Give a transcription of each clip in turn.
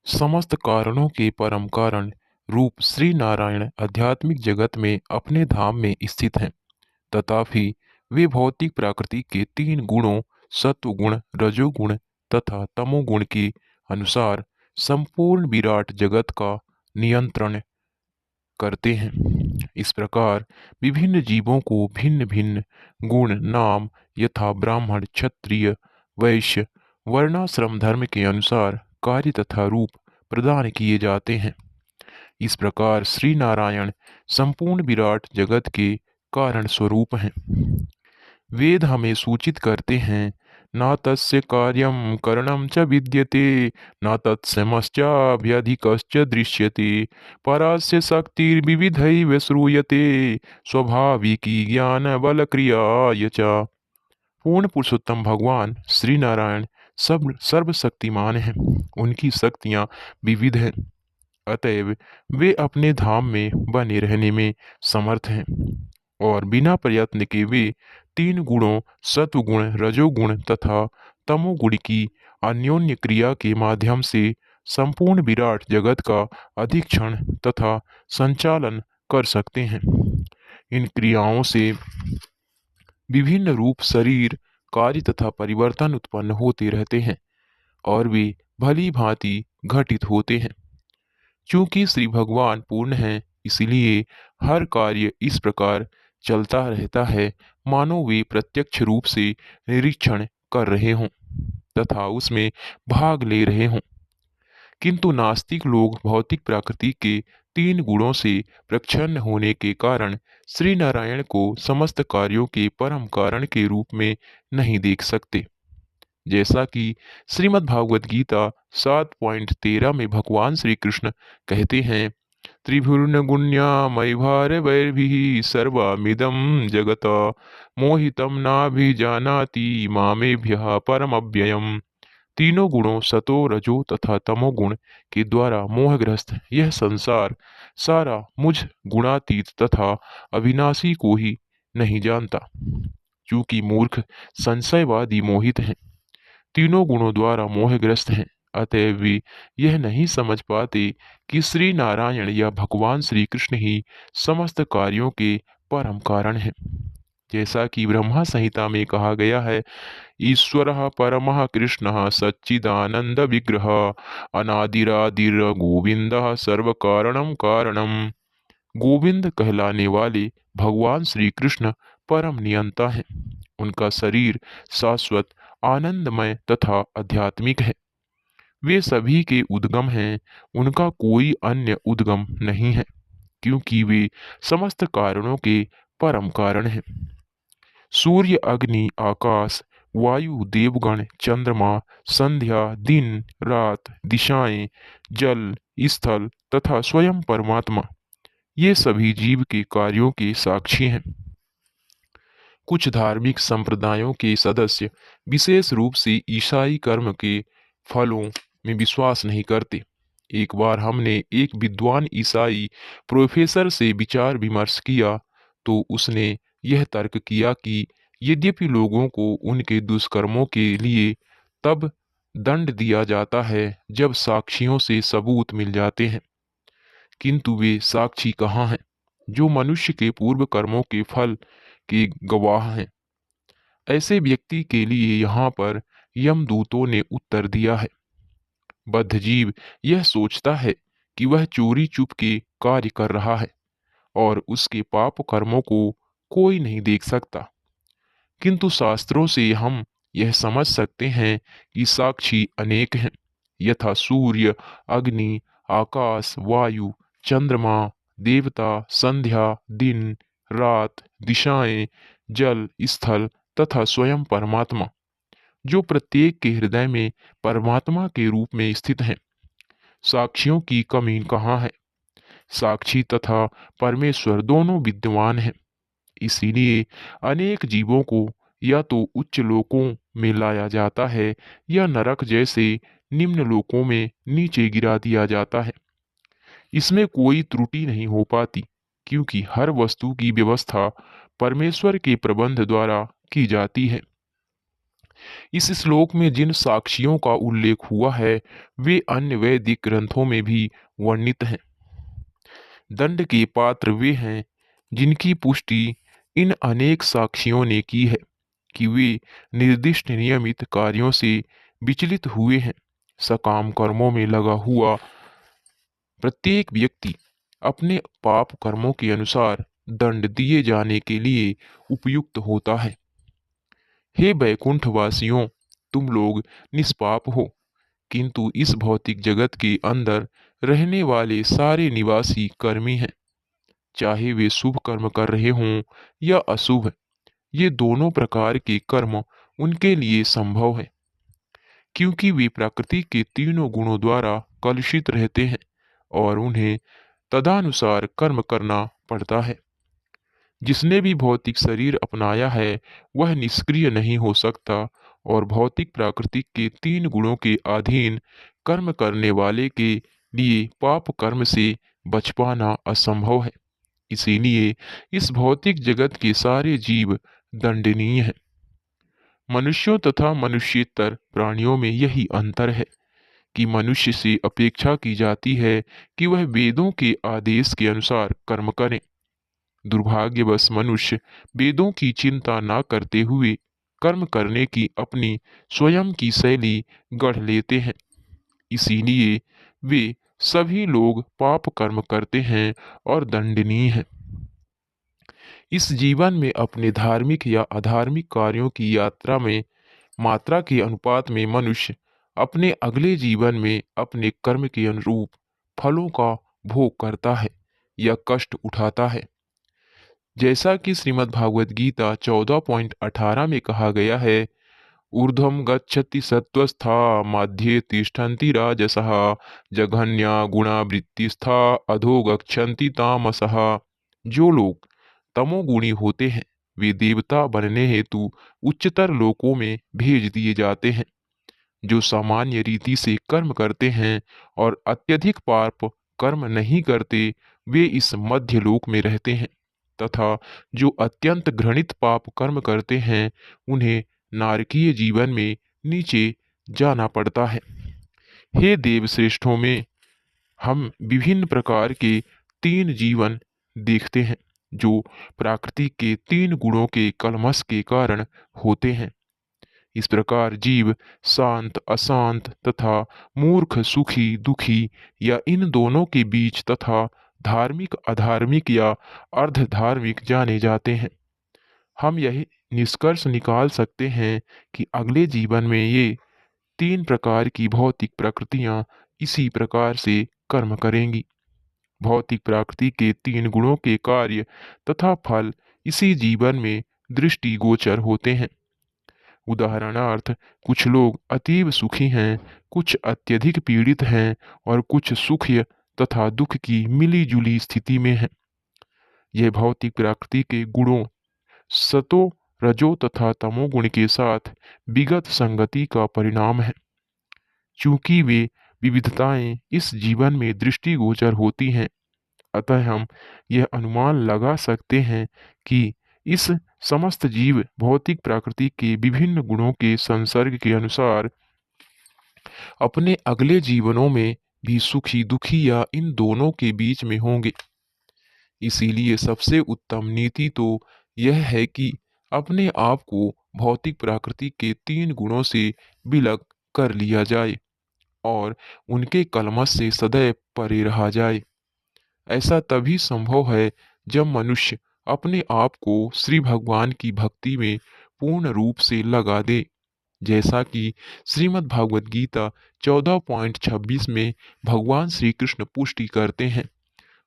समस्त कारणों के परम कारण रूप श्री नारायण आध्यात्मिक जगत में अपने धाम में स्थित हैं। तथापि वे भौतिक प्रकृति के तीन गुणों सत्वगुण, रजोगुण तथा तमोगुण के अनुसार संपूर्ण विराट जगत का नियंत्रण करते हैं। इस प्रकार विभिन्न जीवों को भिन्न भिन्न गुण नाम यथा ब्राह्मण, क्षत्रिय, वैश्य, वर्णाश्रम धर्म के अनुसार कार्य तथा रूप प्रदान किए जाते हैं। इस प्रकार श्री नारायण संपूर्ण विराट जगत के कारण स्वरूप हैं। वेद हमें सूचित करते हैं, न तस्य कार्यं करणं च विद्यते, न तत्समश्चाभ्यधिकश्च दृश्यते, परास्य शक्तिर्विविधैव श्रूयते, स्वाभाविकी ज्ञान बल क्रियाय च। पूर्ण पुरुषोत्तम भगवान श्री नारायण सब सर्वशक्तिमान हैं। उनकी शक्तियाँ विविध हैं, अतएव वे अपने धाम में बने रहने में समर्थ हैं और बिना प्रयत्न के वे तीन गुणों सत्वगुण, रजोगुण तथा तमोगुण की अन्योन्य क्रिया के माध्यम से संपूर्ण विराट जगत का अधीक्षण तथा संचालन कर सकते हैं। इन क्रियाओं से विभिन्न रूप, शरीर, कार्य तथा परिवर्तन उत्पन्न होते रहते हैं और वे भली भांति घटित होते हैं। चूंकि श्री भगवान पूर्ण हैं, इसलिए हर कार्य इस प्रकार चलता रहता है मानो वे प्रत्यक्ष रूप से निरीक्षण कर रहे हों तथा उसमें भाग ले रहे हों। किंतु नास्तिक लोग भौतिक प्रकृति के तीन गुणों से प्रच्छन्न होने के कारण श्री नारायण को समस्त कार्यों के परम कारण के रूप में नहीं देख सकते। जैसा कि श्रीमद् भागवत गीता 7.13 में भगवान श्री कृष्ण कहते हैं, त्रिभुर्नगुण्या मयि भारवैर्भिः सर्वमिदं जगत मोहितं नाभिजानाति मामेभ्यः परमव्ययम्। तीनों गुणों सतो, रजो तथा तमोगुण के द्वारा मोहग्रस्त यह संसार सारा मुझ गुणातीत तथा अविनाशी को ही नहीं जानता। चूंकि मूर्ख संशयवादी मोहित हैं, तीनों गुणों द्वारा मोहग्रस्त हैं, अतएव वे यह नहीं समझ पाते कि श्री नारायण या भगवान श्री कृष्ण ही समस्त कार्यों के परम कारण हैं। जैसा कि ब्रह्मा संहिता में कहा गया है, ईश्वरः परमः कृष्णः सच्चिदानंद विग्रह अनादिरादिर गोविंदः सर्व कारणम कारणम। गोविंद कहलाने वाले भगवान श्री कृष्ण परम नियंता हैं। उनका शरीर शाश्वत, आनंदमय तथा आध्यात्मिक है। वे सभी के उद्गम हैं, उनका कोई अन्य उद्गम नहीं है, क्योंकि वे समस्त कारणों के परम कारण हैं। सूर्य, अग्नि, आकाश, वायु, देवगण, चंद्रमा, संध्या, दिन, रात, दिशाएं, जल, स्थल तथा स्वयं परमात्मा, ये सभी जीव के कार्यों के साक्षी हैं। कुछ धार्मिक संप्रदायों के सदस्य विशेष रूप से ईसाई कर्म के फलों में विश्वास नहीं करते। एक बार हमने एक विद्वान ईसाई प्रोफेसर से विचार विमर्श किया तो उसने यह तर्क किया कि यद्यपि लोगों को उनके दुष्कर्मों के लिए तब दंड दिया जाता है जब साक्षियों से सबूत मिल जाते हैं, किंतु वे साक्षी कहाँ हैं जो मनुष्य के पूर्व कर्मों के फल के गवाह हैं। ऐसे व्यक्ति के लिए यहाँ पर यमदूतों ने उत्तर दिया है, बद्धजीव यह सोचता है कि वह चोरी चुप के कार्य कर रहा है और उसके पाप कर्मों को कोई नहीं देख सकता, किंतु शास्त्रों से हम यह समझ सकते हैं कि साक्षी अनेक हैं, यथा सूर्य, अग्नि, आकाश, वायु, चंद्रमा, देवता, संध्या, दिन, रात, दिशाएं, जल, स्थल तथा स्वयं परमात्मा, जो प्रत्येक के हृदय में परमात्मा के रूप में स्थित हैं। साक्षियों की कमी कहाँ है? साक्षी तथा परमेश्वर दोनों विद्यमान हैं। इसीलिए अनेक जीवों को या तो उच्च लोकों में लाया जाता है या नरक जैसे निम्न लोकों में नीचे गिरा दिया जाता है। इसमें कोई त्रुटि नहीं हो पाती, क्योंकि हर वस्तु की व्यवस्था परमेश्वर के प्रबंध द्वारा की जाती है। इस श्लोक में जिन साक्ष्यों का उल्लेख हुआ है वे अन्य वैदिक ग्रंथों में भी वर्णित हैं। दंड के पात्र वे हैं जिनकी पुष्टि इन अनेक साक्ष्यों ने की है कि वे निर्दिष्ट नियमित कार्यों से विचलित हुए हैं। सकाम कर्मों में लगा हुआ प्रत्येक व्यक्ति अपने पाप कर्मों के अनुसार दंड दिए जाने के लिए उपयुक्त होता है। हे बैकुंठ वासियों, तुम लोग निष्पाप हो, किंतु इस भौतिक जगत के अंदर रहने वाले सारे निवासी कर्मी हैं। चाहे वे शुभ कर्म कर रहे हों या अशुभ, ये दोनों प्रकार के कर्म उनके लिए संभव है, क्योंकि वे प्रकृति के तीनों गुणों द्वारा कलुषित रहते हैं और उन्हें तदानुसार कर्म करना पड़ता है। जिसने भी भौतिक शरीर अपनाया है वह निष्क्रिय नहीं हो सकता और भौतिक प्राकृतिक के तीन गुणों के अधीन कर्म करने वाले के लिए पाप कर्म से बच पाना असंभव है। इसीलिए इस भौतिक जगत के सारे जीव दंडनीय हैं। मनुष्यों तथा मनुष्येतर प्राणियों में यही अंतर है कि मनुष्य से अपेक्षा की जाती है कि वह वेदों के आदेश के अनुसार कर्म करे। दुर्भाग्यवश मनुष्य वेदों की चिंता न करते हुए कर्म करने की अपनी स्वयं की शैली गढ़ लेते हैं। इसीलिए वे सभी लोग पाप कर्म करते हैं और दंडनीय हैं। इस जीवन में अपने धार्मिक या अधार्मिक कार्यों की यात्रा में मात्रा के अनुपात में मनुष्य अपने अगले जीवन में अपने कर्म के अनुरूप फलों का भोग करता है या कष्ट उठाता है। जैसा कि श्रीमद् भागवत गीता 14.18 में कहा गया है, ऊर्ध्वं गच्छति सत्त्वस्था मध्ये तिष्ठन्ति राजसः जघन्या गुणावृत्तिस्था अधो गच्छन्ति तामसः। जो लोग तमोगुणी होते हैं वे देवता बनने हेतु उच्चतर लोकों में भेज दिए जाते हैं। जो सामान्य रीति से कर्म करते हैं और अत्यधिक पाप कर्म नहीं करते वे इस मध्य लोक में रहते हैं तथा जो अत्यंत घृणित पाप कर्म करते हैं उन्हें नारकीय जीवन में नीचे जाना पड़ता है। हे देव श्रेष्ठों में हम विभिन्न प्रकार के तीन जीवन देखते हैं जो प्रकृति के तीन गुणों के कलमश के कारण होते हैं। इस प्रकार जीव शांत अशांत तथा मूर्ख सुखी दुखी या इन दोनों के बीच तथा धार्मिक अधार्मिक या अर्ध धार्मिक जाने जाते हैं। हम यही निष्कर्ष निकाल सकते हैं कि अगले जीवन में ये तीन प्रकार की भौतिक प्रकृतियां इसी प्रकार से कर्म करेंगी। भौतिक प्रकृति के तीन गुणों के कार्य तथा फल इसी जीवन में दृष्टिगोचर होते हैं। उदाहरणार्थ कुछ लोग अतीव सुखी हैं, कुछ अत्यधिक पीड़ित हैं और कुछ सुख तथा दुख की मिली-जुली स्थिति में हैं। यह भौतिक प्रकृति के गुणों सतो रजो तथा तमोगुण के साथ विगत संगति का परिणाम है। चूंकि वे विविधताएं इस जीवन में दृष्टिगोचर होती हैं, अतः हम यह अनुमान लगा सकते हैं कि इस समस्त जीव भौतिक प्रकृति के विभिन्न गुणों के संसर्ग के अनुसार अपने अगले जीवनों में भी सुखी दुखी या इन दोनों के बीच में होंगे। इसीलिए सबसे उत्तम नीति तो यह है कि अपने आप को भौतिक प्रकृति के तीन गुणों से विलग कर लिया जाए और उनके कलमश से सदैव परे रहा जाए। ऐसा तभी संभव है जब मनुष्य अपने आप को श्री भगवान की भक्ति में पूर्ण रूप से लगा दे। जैसा कि श्रीमद् भागवत गीता 14.26 में भगवान श्री कृष्ण पुष्टि करते हैं,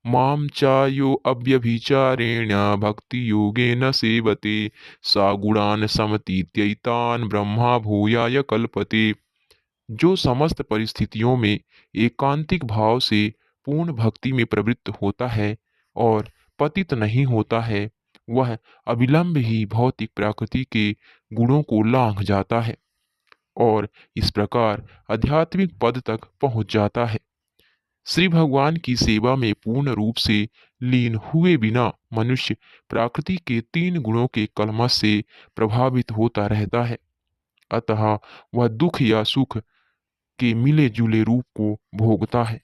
माम चायो अव्यभिचारेण भक्ति योगेन सेवते सा गुणान समतीत्यैतान ब्रह्मा भूयाय कल्पते। जो समस्त परिस्थितियों में एकांतिक भाव से पूर्ण भक्ति में प्रवृत्त होता है और पतित नहीं होता है वह अविलंब ही भौतिक प्रकृति के गुणों को लांघ जाता है और इस प्रकार आध्यात्मिक पद तक पहुंच जाता है। श्री भगवान की सेवा में पूर्ण रूप से लीन हुए बिना मनुष्य प्रकृति के तीन गुणों के कलमश से प्रभावित होता रहता है। अतः वह दुख या सुख के मिले जुले रूप को भोगता है।